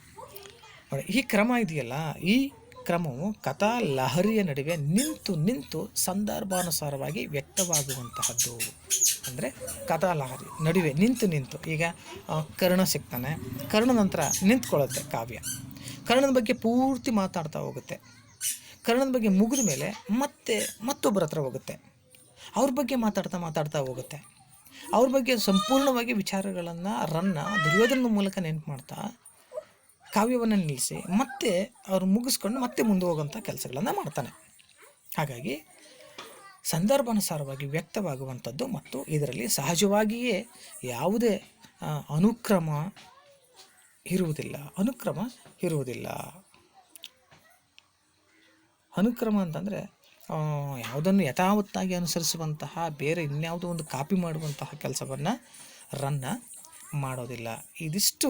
ನೋಡಿ, ಈ ಕ್ರಮ ಇದೆಯಲ್ಲ, ಈ ಕ್ರಮವು ಕಥಾ ಲಹರಿಯ ನಡುವೆ ನಿಂತು ಸಂದರ್ಭಾನುಸಾರವಾಗಿ ವ್ಯಕ್ತವಾಗುವಂತಹದ್ದು. ಅಂದರೆ ಕಥಾ ಲಹರಿ ನಡುವೆ ನಿಂತು ಈಗ ಕರ್ಣ ಸಿಗ್ತಾನೆ, ಕರ್ಣ ನಂತರ ನಿಂತ್ಕೊಳ್ಳುತ್ತೆ ಕಾವ್ಯ. ಕರ್ಣನ ಬಗ್ಗೆ ಪೂರ್ತಿ ಮಾತಾಡ್ತಾ ಹೋಗುತ್ತೆ. ಕರ್ಣನ ಬಗ್ಗೆ ಮುಗಿದ ಮೇಲೆ ಮತ್ತೊಬ್ಬರ ಹತ್ರ ಹೋಗುತ್ತೆ, ಅವ್ರ ಬಗ್ಗೆ ಮಾತಾಡ್ತಾ ಹೋಗುತ್ತೆ. ಅವ್ರ ಬಗ್ಗೆ ಸಂಪೂರ್ಣವಾಗಿ ವಿಚಾರಗಳನ್ನು ದುರ್ಯೋಧನ ಮೂಲಕ ನೆನಪು ಮಾಡ್ತಾ ಕಾವ್ಯವನ್ನು ನಿಲ್ಲಿಸಿ ಮತ್ತೆ ಅವರು ಮುಗಿಸ್ಕೊಂಡು ಮತ್ತೆ ಮುಂದೆ ಹೋಗುವಂಥ ಕೆಲಸಗಳನ್ನು ಮಾಡ್ತಾನೆ. ಹಾಗಾಗಿ ಸಂದರ್ಭಾನುಸಾರವಾಗಿ ವ್ಯಕ್ತವಾಗುವಂಥದ್ದು ಮತ್ತು ಇದರಲ್ಲಿ ಸಹಜವಾಗಿಯೇ ಯಾವುದೇ ಅನುಕ್ರಮ ಇರುವುದಿಲ್ಲ. ಅನುಕ್ರಮ ಅಂತಂದರೆ ಯಾವುದನ್ನು ಯಥಾವತ್ತಾಗಿ ಅನುಸರಿಸುವಂತಹ, ಬೇರೆ ಇನ್ಯಾವುದೋ ಒಂದು ಕಾಪಿ ಮಾಡುವಂತಹ ಕೆಲಸವನ್ನು ರನ್ನ ಮಾಡೋದಿಲ್ಲ. ಇದಿಷ್ಟು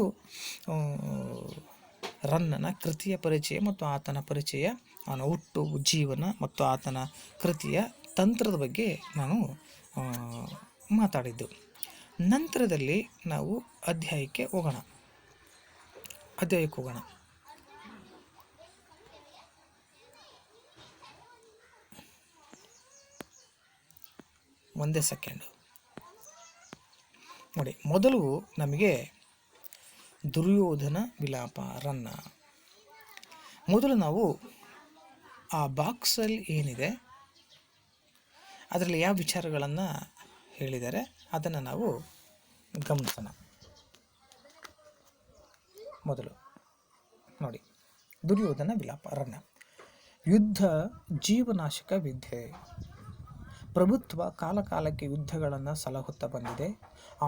ರನ್ನನ ಕೃತಿಯ ಪರಿಚಯ ಮತ್ತು ಆತನ ಪರಿಚಯ, ಅವನ ಹುಟ್ಟು, ಜೀವನ ಮತ್ತು ಆತನ ಕೃತಿಯ ತಂತ್ರದ ಬಗ್ಗೆ ನಾನು ಮಾತಾಡಿದ್ದು. ನಂತರದಲ್ಲಿ ನಾವು ಅಧ್ಯಾಯಕ್ಕೆ ಹೋಗೋಣ. ಒಂದೇ ಸೆಕೆಂಡು ನೋಡಿ. ಮೊದಲು ನಮಗೆ ದುರ್ಯೋಧನ ವಿಲಾಪ ರನ್ನ. ಮೊದಲು ನಾವು ಆ ಬಾಕ್ಸಲ್ಲಿ ಏನಿದೆ ಅದರಲ್ಲಿ ಯಾವ ವಿಚಾರಗಳನ್ನು ಹೇಳಿದ್ದಾರೆ ಅದನ್ನು ನಾವು ಗಮನಿಸೋಣ. ಮೊದಲು ನೋಡಿ, ದುರ್ಯೋಧನ ವಿಲಾಪ ರನ್ನ. ಯುದ್ಧ ಜೀವನಾಶಕ ವಿದ್ಯೆ. ಪ್ರಭುತ್ವ ಕಾಲಕಾಲಕ್ಕೆ ಯುದ್ಧಗಳನ್ನು ಸಲಹುತ್ತಾ ಬಂದಿದೆ.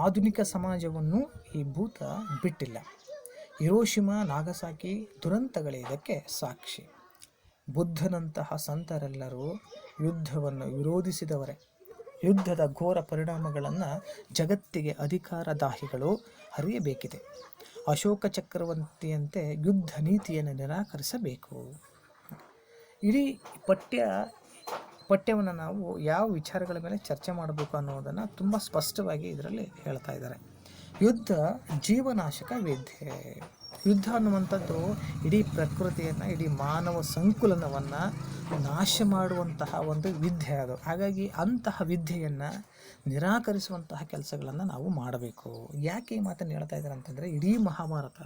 ಆಧುನಿಕ ಸಮಾಜವನ್ನು ಈ ಭೂತ ಬಿಟ್ಟಿಲ್ಲ. ಹಿರೋಶಿಮಾ, ನಾಗಸಾಕಿ ದುರಂತಗಳೇ ಇದಕ್ಕೆ ಸಾಕ್ಷಿ. ಬುದ್ಧನಂತಹ ಸಂತರೆಲ್ಲರೂ ಯುದ್ಧವನ್ನು ವಿರೋಧಿಸಿದವರೇ. ಯುದ್ಧದ ಘೋರ ಪರಿಣಾಮಗಳನ್ನು ಜಗತ್ತಿಗೆ ಅಧಿಕಾರದಾಹಿಗಳು ಅರಿಯಬೇಕಿದೆ. ಅಶೋಕ ಚಕ್ರವರ್ತಿಯಂತೆ ಯುದ್ಧ ನೀತಿಯನ್ನು ನಿರಾಕರಿಸಬೇಕು. ಇಡೀ ಪಠ್ಯವನ್ನು ನಾವು ಯಾವ ವಿಚಾರಗಳ ಮೇಲೆ ಚರ್ಚೆ ಮಾಡಬೇಕು ಅನ್ನೋದನ್ನು ತುಂಬ ಸ್ಪಷ್ಟವಾಗಿ ಇದರಲ್ಲಿ ಹೇಳ್ತಾ ಇದ್ದಾರೆ. ಯುದ್ಧ ಜೀವನಾಶಕ ವಿದ್ಯೆ. ಯುದ್ಧ ಅನ್ನುವಂಥದ್ದು ಇಡೀ ಪ್ರಕೃತಿಯನ್ನು, ಇಡೀ ಮಾನವ ಸಂಕುಲನವನ್ನು ನಾಶ ಮಾಡುವಂತಹ ಒಂದು ವಿದ್ಯೆ ಅದು. ಹಾಗಾಗಿ ಅಂತಹ ವಿದ್ಯೆಯನ್ನು ನಿರಾಕರಿಸುವಂತಹ ಕೆಲಸಗಳನ್ನು ನಾವು ಮಾಡಬೇಕು. ಯಾಕೆ ಈ ಮಾತನ್ನು ಹೇಳ್ತಾ ಇದ್ದಾರೆ ಅಂತಂದರೆ, ಇಡೀ ಮಹಾಭಾರತ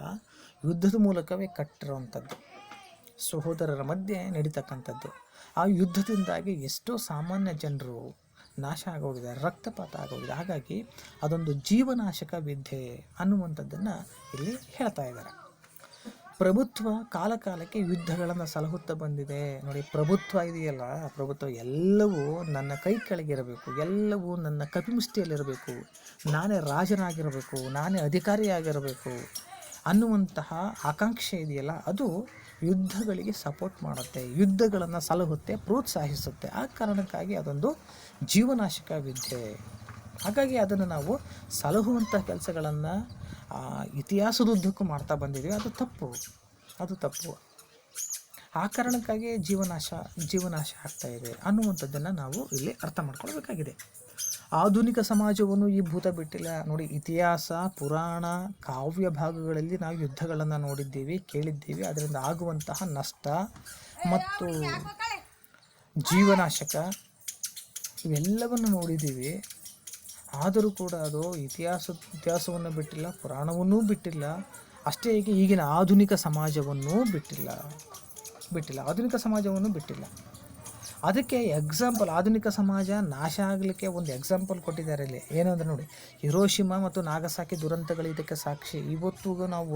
ಯುದ್ಧದ ಮೂಲಕವೇ ಕಟ್ಟಿರುವಂಥದ್ದು, ಸಹೋದರರ ಮಧ್ಯೆ ನಡೀತಕ್ಕಂಥದ್ದು. ಆ ಯುದ್ಧದಿಂದಾಗಿ ಎಷ್ಟೋ ಸಾಮಾನ್ಯ ಜನರು ನಾಶ ಆಗೋಗಿದ್ದಾರೆ, ರಕ್ತಪಾತ ಆಗೋಗಿದೆ. ಹಾಗಾಗಿ ಅದೊಂದು ಜೀವನಾಶಕ ವಿದ್ಯೆ ಅನ್ನುವಂಥದ್ದನ್ನು ಇಲ್ಲಿ ಹೇಳ್ತಾ ಇದ್ದಾರೆ. ಪ್ರಭುತ್ವ ಕಾಲಕಾಲಕ್ಕೆ ಯುದ್ಧಗಳನ್ನು ಸಲಹುತ್ತಾ ಬಂದಿದೆ. ನೋಡಿ, ಪ್ರಭುತ್ವ ಇದೆಯಲ್ಲ, ಪ್ರಭುತ್ವ ಎಲ್ಲವೂ ನನ್ನ ಕೈ ಕೆಳಗಿರಬೇಕು, ಎಲ್ಲವೂ ನನ್ನ ಕಪಿಮುಷ್ಟಿಯಲ್ಲಿರಬೇಕು, ನಾನೇ ರಾಜನಾಗಿರಬೇಕು, ನಾನೇ ಅಧಿಕಾರಿಯಾಗಿರಬೇಕು ಅನ್ನುವಂತಹ ಆಕಾಂಕ್ಷೆ ಇದೆಯಲ್ಲ, ಅದು ಯುದ್ಧಗಳಿಗೆ ಸಪೋರ್ಟ್ ಮಾಡುತ್ತೆ, ಯುದ್ಧಗಳನ್ನು ಸಲಹುತ್ತೆ, ಪ್ರೋತ್ಸಾಹಿಸುತ್ತೆ. ಆ ಕಾರಣಕ್ಕಾಗಿ ಅದೊಂದು ಜೀವನಾಶಕ ವಿದ್ಯೆ. ಹಾಗಾಗಿ ಅದನ್ನು ನಾವು ಸಲಹುವಂಥ ಕೆಲಸಗಳನ್ನು ಇತಿಹಾಸದುದ್ದಕ್ಕೂ ಮಾಡ್ತಾ ಬಂದಿದ್ದೀವಿ. ಅದು ತಪ್ಪು. ಆ ಕಾರಣಕ್ಕಾಗಿ ಜೀವನಾಶ ಆಗ್ತಾ ಇದೆ ಅನ್ನುವಂಥದ್ದನ್ನು ನಾವು ಇಲ್ಲಿ ಅರ್ಥ ಮಾಡ್ಕೊಳ್ಬೇಕಾಗಿದೆ. ಆಧುನಿಕ ಸಮಾಜವನ್ನು ಈ ಭೂತ ಬಿಟ್ಟಿಲ್ಲ. ನೋಡಿ, ಇತಿಹಾಸ, ಪುರಾಣ, ಕಾವ್ಯ ಭಾಗಗಳಲ್ಲಿ ನಾವು ಯುದ್ಧಗಳನ್ನು ನೋಡಿದ್ದೀವಿ, ಕೇಳಿದ್ದೀವಿ. ಅದರಿಂದ ಆಗುವಂತಹ ನಷ್ಟ ಮತ್ತು ಜೀವನಾಶಕ ಇವೆಲ್ಲವನ್ನು ನೋಡಿದ್ದೀವಿ. ಆದರೂ ಕೂಡ ಅದು ಇತಿಹಾಸವನ್ನು ಬಿಟ್ಟಿಲ್ಲ, ಪುರಾಣವನ್ನೂ ಬಿಟ್ಟಿಲ್ಲ. ಅಷ್ಟೇ ಏಕೆ ಈಗಿನ ಆಧುನಿಕ ಸಮಾಜವನ್ನೂ ಬಿಟ್ಟಿಲ್ಲ. ಆಧುನಿಕ ಸಮಾಜವನ್ನು ಬಿಟ್ಟಿಲ್ಲ. ಅದಕ್ಕೆ ಎಕ್ಸಾಂಪಲ್ ಆಧುನಿಕ ಸಮಾಜ ನಾಶ ಆಗಲಿಕ್ಕೆ ಒಂದು ಎಕ್ಸಾಂಪಲ್ ಕೊಟ್ಟಿದ್ದಾರೆ ಇಲ್ಲಿ. ಏನಂದ್ರೆ ನೋಡಿ, ಹಿರೋಶಿಮಾ ಮತ್ತು ನಾಗಸಾಕಿ ದುರಂತಗಳು ಇದಕ್ಕೆ ಸಾಕ್ಷಿ. ಇವತ್ತಿಗೂ ನಾವು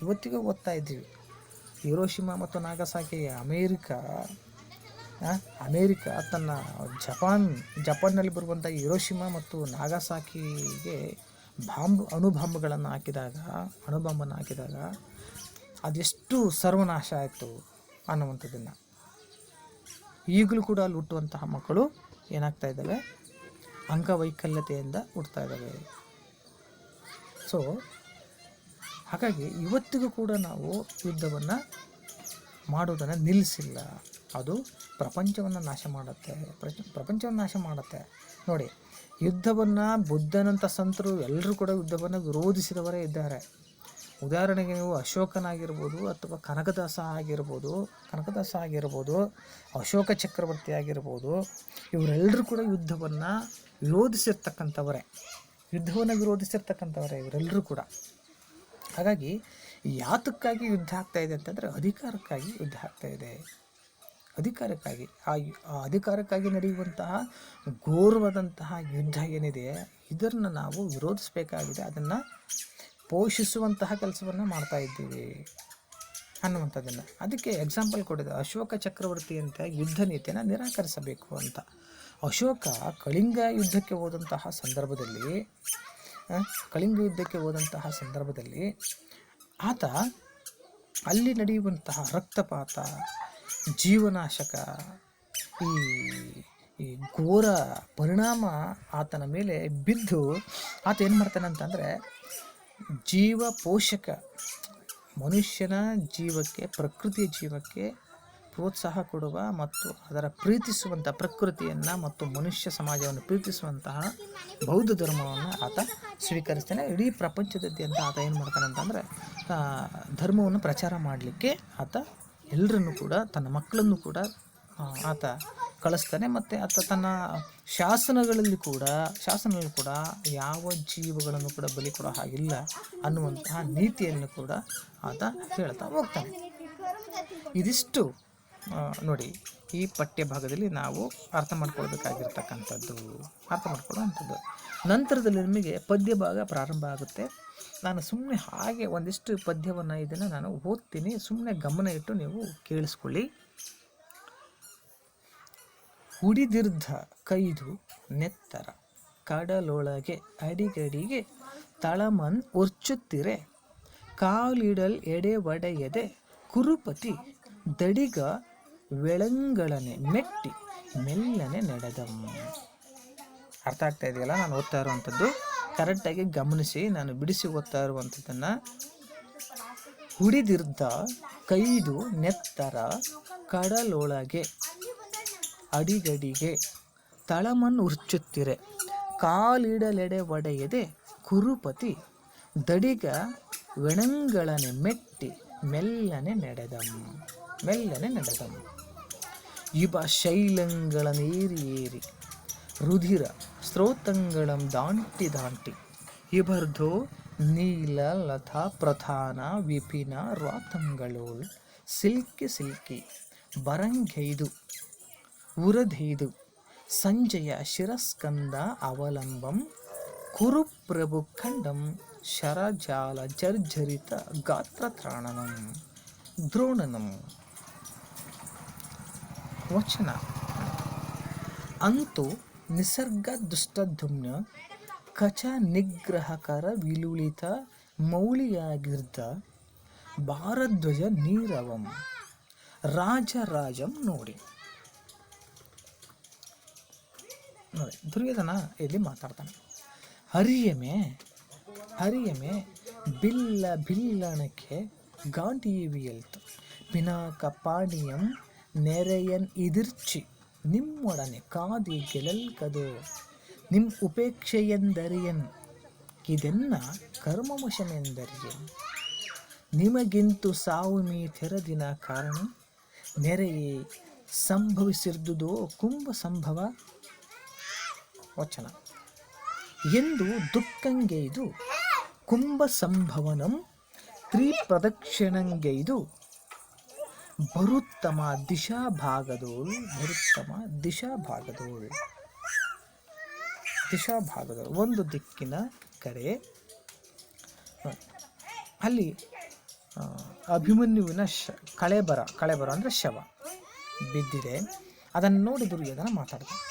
ಇವತ್ತಿಗೂ ಓದ್ತಾ ಇದ್ದೀವಿ. ಹಿರೋಶಿಮಾ ಮತ್ತು ನಾಗಸಾಕಿ ಅಮೇರಿಕ ತನ್ನ ಜಪಾನ್ನಲ್ಲಿ ಬರುವಂಥ ಹಿರೋಶಿಮಾ ಮತ್ತು ನಾಗಸಾಕಿಗೆ ಅಣುಬಾಂಬನ್ನು ಹಾಕಿದಾಗ ಅದೆಷ್ಟು ಸರ್ವನಾಶ ಆಯಿತು ಅನ್ನುವಂಥದ್ದನ್ನು ಈಗಲೂ ಕೂಡ ಅಲ್ಲಿ ಹುಟ್ಟುವಂತಹ ಮಕ್ಕಳು ಏನಾಗ್ತಾ ಇದ್ದಾವೆ, ಅಂಗವೈಕಲ್ಯತೆಯಿಂದ ಹುಡ್ತಾ ಇದ್ದಾವೆ. ಸೊ ಹಾಗಾಗಿ ಇವತ್ತಿಗೂ ಕೂಡ ನಾವು ಯುದ್ಧವನ್ನು ಮಾಡೋದನ್ನು ನಿಲ್ಲಿಸಿಲ್ಲ. ಅದು ಪ್ರಪಂಚವನ್ನು ನಾಶ ಮಾಡುತ್ತೆ. ನೋಡಿ, ಯುದ್ಧವನ್ನು ಬುದ್ಧನಂಥ ಸಂತರು ಎಲ್ಲರೂ ಕೂಡ ಯುದ್ಧವನ್ನು ವಿರೋಧಿಸಿದವರೇ ಇದ್ದಾರೆ. ಉದಾಹರಣೆಗೆ ನೀವು ಅಶೋಕನಾಗಿರ್ಬೋದು ಅಥವಾ ಕನಕದಾಸ ಆಗಿರ್ಬೋದು, ಅಶೋಕ ಚಕ್ರವರ್ತಿ ಆಗಿರ್ಬೋದು, ಇವರೆಲ್ಲರೂ ಕೂಡ ಯುದ್ಧವನ್ನು ವಿರೋಧಿಸಿರ್ತಕ್ಕಂಥವರೇ ಇವರೆಲ್ಲರೂ ಕೂಡ. ಹಾಗಾಗಿ ಯಾತಕ್ಕಾಗಿ ಯುದ್ಧ ಆಗ್ತಾ ಇದೆ ಅಂತಂದರೆ ಅಧಿಕಾರಕ್ಕಾಗಿ ಯುದ್ಧ ಆಗ್ತಾ ಇದೆ. ಅಧಿಕಾರಕ್ಕಾಗಿ ನಡೆಯುವಂತಹ ಘೋರವಾದಂತಹ ಯುದ್ಧ ಏನಿದೆ ಇದನ್ನು ನಾವು ವಿರೋಧಿಸಬೇಕಾಗಿದೆ. ಅದನ್ನು ಪೋಷಿಸುವಂತಹ ಕೆಲಸವನ್ನು ಮಾಡ್ತಾ ಇದ್ದೀವಿ ಅನ್ನುವಂಥದ್ದನ್ನು. ಅದಕ್ಕೆ ಎಕ್ಸಾಂಪಲ್ ಕೊಟ್ಟಿದೆ. ಅಶೋಕ ಚಕ್ರವರ್ತಿ ಅಂತ ಯುದ್ಧ ನೀತಿಯನ್ನು ನಿರಾಕರಿಸಬೇಕು ಅಂತ. ಅಶೋಕ ಕಳಿಂಗ ಯುದ್ಧಕ್ಕೆ ಹೋದಂತಹ ಸಂದರ್ಭದಲ್ಲಿ ಆತ ಅಲ್ಲಿ ನಡೆಯುವಂತಹ ರಕ್ತಪಾತ, ಜೀವನಾಶಕ, ಈ ಘೋರ ಪರಿಣಾಮ ಆತನ ಮೇಲೆ ಬಿದ್ದು ಆತ ಏನು ಮಾಡ್ತಾನೆ ಅಂತಂದರೆ, ಜೀವ ಪೋಷಕ ಮನುಷ್ಯನ ಜೀವಕ್ಕೆ, ಪ್ರಕೃತಿಯ ಜೀವಕ್ಕೆ ಪ್ರೋತ್ಸಾಹ ಕೊಡುವ ಮತ್ತು ಅದರ ಪ್ರೀತಿಸುವಂಥ ಪ್ರಕೃತಿಯನ್ನು ಮತ್ತು ಮನುಷ್ಯ ಸಮಾಜವನ್ನು ಪ್ರೀತಿಸುವಂತಹ ಬೌದ್ಧ ಧರ್ಮವನ್ನು ಆತ ಸ್ವೀಕರಿಸ್ತಾನೆ. ಇಡೀ ಪ್ರಪಂಚದಾದ್ಯಂತ ಆತ ಏನು ಮಾಡ್ತಾನೆ ಅಂತಂದರೆ, ಧರ್ಮವನ್ನು ಪ್ರಚಾರ ಮಾಡಲಿಕ್ಕೆ ಆತ ಎಲ್ಲರನ್ನು ಕೂಡ, ತನ್ನ ಮಕ್ಕಳನ್ನು ಕೂಡ ಆತ ಕಳಿಸ್ತಾನೆ. ಮತ್ತು ಆತ ತನ್ನ ಶಾಸನಗಳಲ್ಲಿ ಕೂಡ ಯಾವ ಜೀವಗಳನ್ನು ಕೂಡ ಬಲಿ ಕೊಡೋ ಹಾಗಿಲ್ಲ ಅನ್ನುವಂತಹ ನೀತಿಯನ್ನು ಕೂಡ ಆತ ಹೇಳ್ತಾ ಹೋಗ್ತಾನೆ. ಇದಿಷ್ಟು ನೋಡಿ, ಈ ಪಠ್ಯ ಭಾಗದಲ್ಲಿ ನಾವು ಅರ್ಥ ಮಾಡ್ಕೊಳ್ಬೇಕಾಗಿರ್ತಕ್ಕಂಥದ್ದು. ನಂತರದಲ್ಲಿ ನಿಮಗೆ ಪದ್ಯ ಭಾಗ ಪ್ರಾರಂಭ ಆಗುತ್ತೆ. ನಾನು ಸುಮ್ಮನೆ ಹಾಗೆ ಒಂದಿಷ್ಟು ಪದ್ಯವನ್ನು ಇದನ್ನು ನಾನು ಓದ್ತೀನಿ, ಸುಮ್ಮನೆ ಗಮನ ಇಟ್ಟು ನೀವು ಕೇಳಿಸ್ಕೊಳ್ಳಿ. ಹುಡಿದಿರ್ಧ ಕೈದು ನೆತ್ತರ ಕಡಲೊಳಗೆ ಅಡಿಗಡಿಗೆ ತಳಮನ್ ಉರ್ಚುತ್ತಿರೆ ಕಾಲಿಡಲ್ ಎಡೆ ಒಡೆಯದೆ ಕುರುಪತಿ ದಡಿಗ ವೆಳಂಗಳನೆ ಮೆಟ್ಟಿ ಮೆಲ್ಲನೆ ನಡೆದಮ್ಮ. ಅರ್ಥ ಆಗ್ತಾ ಇದೆಯಲ್ಲ ನಾನು ಓದ್ತಾ ಇರುವಂಥದ್ದು? ಕರೆಕ್ಟಾಗಿ ಗಮನಿಸಿ, ನಾನು ಬಿಡಿಸಿ ಓದ್ತಾ ಇರುವಂಥದ್ದನ್ನು. ಹುಡಿದಿರ್ದ ಕೈದು ನೆತ್ತರ ಕಡಲೊಳಗೆ ಅಡಿಗಡಿಗೆ ತಳಮನ್ ಉರ್ಚುತ್ತಿರೆ ಕಾಲಿಡಲೆಡೆ ಒಡೆಯದೆ ಕುರುಪತಿ ದಡಿಗ ವೆಣಂಗಳನೆ ಮೆಟ್ಟಿ ಮೆಲ್ಲನೆ ನಡೆದಂ. ಇವ ಶೈಲಂಗಳನೇರಿ ರುಧಿರ ಸ್ರೋತಂಗಳಂ ದಾಂಟಿ ಇಬರ್ಧೋ ನೀಲ ಲತಾ ಪ್ರಧಾನ ವಿಪಿನ ರಾತಂಗಳೋಳ್ ಸಿಲ್ಕಿ ಬರಂಗೈದು ಉರಧೈದು ಸಂಜಯ ಶಿರಸ್ಕಂದ ಅವಲಂಬಂ ಕುರುಪ್ರಭು ಖಂಡಂ ಶರಜಾಲ ಜರ್ಜರಿತ ಗಾತ್ರತ್ರಾಣನಂ ದ್ರೋಣನಂ. ವಚನ: ಅಂತೂ ನಿಸರ್ಗ ದುಷ್ಟಧುಮ್ನ ಕಚ ನಿಗ್ರಹಕರ ವಿಲುಳಿತ ಮೌಳಿಯಾಗಿರ್ದ ಭಾರದ್ವಜ ನೀರವಂ ರಾಜರಾಜಂ. ನೋಡಿ, ದುರ್ಯೋಧನ ಇಲ್ಲಿ ಮಾತಾಡ್ತಾನೆ. ಹರಿಯಮೆ ಬಿಲ್ಲಣಕ್ಕೆ ಗಾಂಡೀವಿಯಲ್ತು ಪಿನಾಕ ಪಾಣಿಯಂ ನೆರೆಯನ್ ಇದಿರ್ಚಿ ನಿಮ್ಮೊಡನೆ ಕಾದಿ ಗೆಲಲ್ಕದು ನಿಮ್ ಉಪೇಕ್ಷೆಯೆಂದರಿಯನ್ ಇದೆನ್ನ ಕರ್ಮವಶಮೆಂದರಿಯನ್ ನಿಮಗಿಂತು ಸಾವು ಮೀ ತೆರದಿನ ಕಾರಣ ನೆರೆಯೇ ಸಂಭವಿಸಿರ್ದುದೋ ಕುಂಭ ಸಂಭವ ವಚನ ಎಂದು ದುಃಖಂಗೆಯ್ದು ಕುಂಭ ಸಂಭವನಂ ತ್ರಿಪ್ರದಕ್ಷಿಣಂಗೆಯ್ದು ಬರುತ್ತಮ ದಿಶಾಭಾಗದೋಳು ದಿಶಾಭಾಗದೋಳು ಒಂದು ದಿಕ್ಕಿನ ಕಡೆ ಅಲ್ಲಿ ಅಭಿಮನ್ಯುವಿನ ಕಳೆಬರ ಅಂದರೆ ಶವ ಬಿದ್ದಿದೆ. ಅದನ್ನು ನೋಡಿ ದುರ್ಯೋಧನ ಮಾತಾಡ್ತಾನೆ.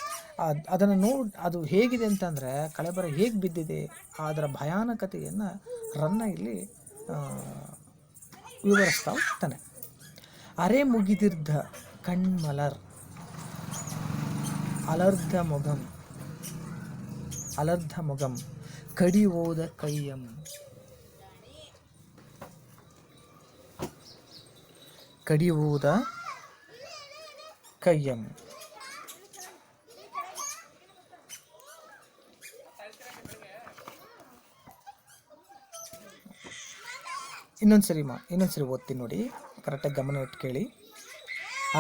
ಅದು ಹೇಗಿದೆ ಅಂತಂದರೆ, ಕಳೆಬರ ಹೇಗೆ ಬಿದ್ದಿದೆ ಅದರ ಭಯಾನಕತೆಯನ್ನು ರನ್ನ ಇಲ್ಲಿ ವಿವರಿಸ್ತಾ ಹೋಗ್ತಾನೆ. ಅರೆ ಮುಗಿದಿರ್ದ ಕಣ್ಮಲರ್ ಅಲರ್ಧ ಮುಗಂ ಕಡಿಯೋದ ಕೈಯಂ ಇನ್ನೊಂದ್ಸರಿ ಓದ್ತೀನಿ ನೋಡಿ, ಕರೆಕ್ಟಾಗಿ ಗಮನ ಇಟ್ಟು ಕೇಳಿ.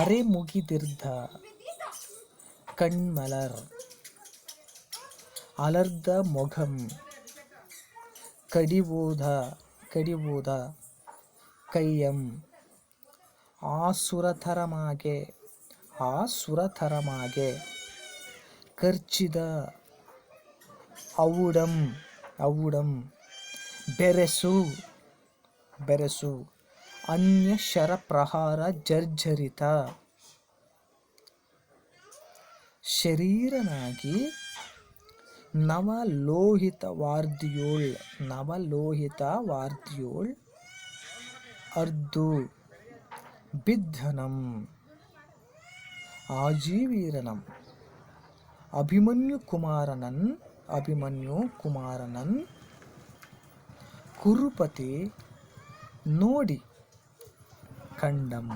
ಅರೆ ಮುಗಿದಿರ್ದ ಕಣ್ಮಲರ್ ಅಲರ್ಧ ಮೊಘಂ ಕಡಿಬೋದ ಕೈಯಂ ಆಸುರಥರಮಾಗೆ ಖರ್ಚಿದ ಔಡಂ ಬೆರೆಸು ಅನ್ಯ ಶರಪ್ರಹಾರ ಜರ್ಜರಿತ ಶರೀರನಾಗಿ ನವಲೋಹಿತವಾರ್ದಿಯೋಳ್ ಅರ್ದು ಬಿದ್ಧನಂ ಆಜೀವೀರನಂ ಅಭಿಮನ್ಯು ಕುಮಾರನನ್ ಕುರುಪತಿ ನೋಡಿ ಕಂಡಂ.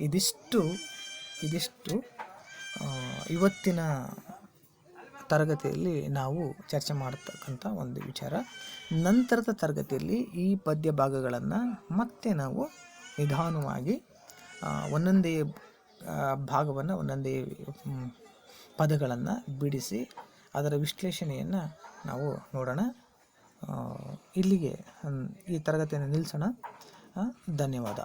ಇದಿಷ್ಟು ಇವತ್ತಿನ ತರಗತಿಯಲ್ಲಿ ನಾವು ಚರ್ಚೆ ಮಾಡತಕ್ಕಂಥ ಒಂದು ವಿಚಾರ. ನಂತರದ ತರಗತಿಯಲ್ಲಿ ಈ ಪದ್ಯ ಭಾಗಗಳನ್ನು ಮತ್ತೆ ನಾವು ನಿಧಾನವಾಗಿ ಒಂದೊಂದೇ ಭಾಗವನ್ನು, ಒಂದೊಂದೇ ಪದಗಳನ್ನು ಬಿಡಿಸಿ ಅದರ ವಿಶ್ಲೇಷಣೆಯನ್ನು ನಾವು ನೋಡೋಣ. ಇಲ್ಲಿಗೆ ಈ ತರಗತಿಯನ್ನು ನಿಲ್ಲಿಸೋಣ. ಧನ್ಯವಾದ.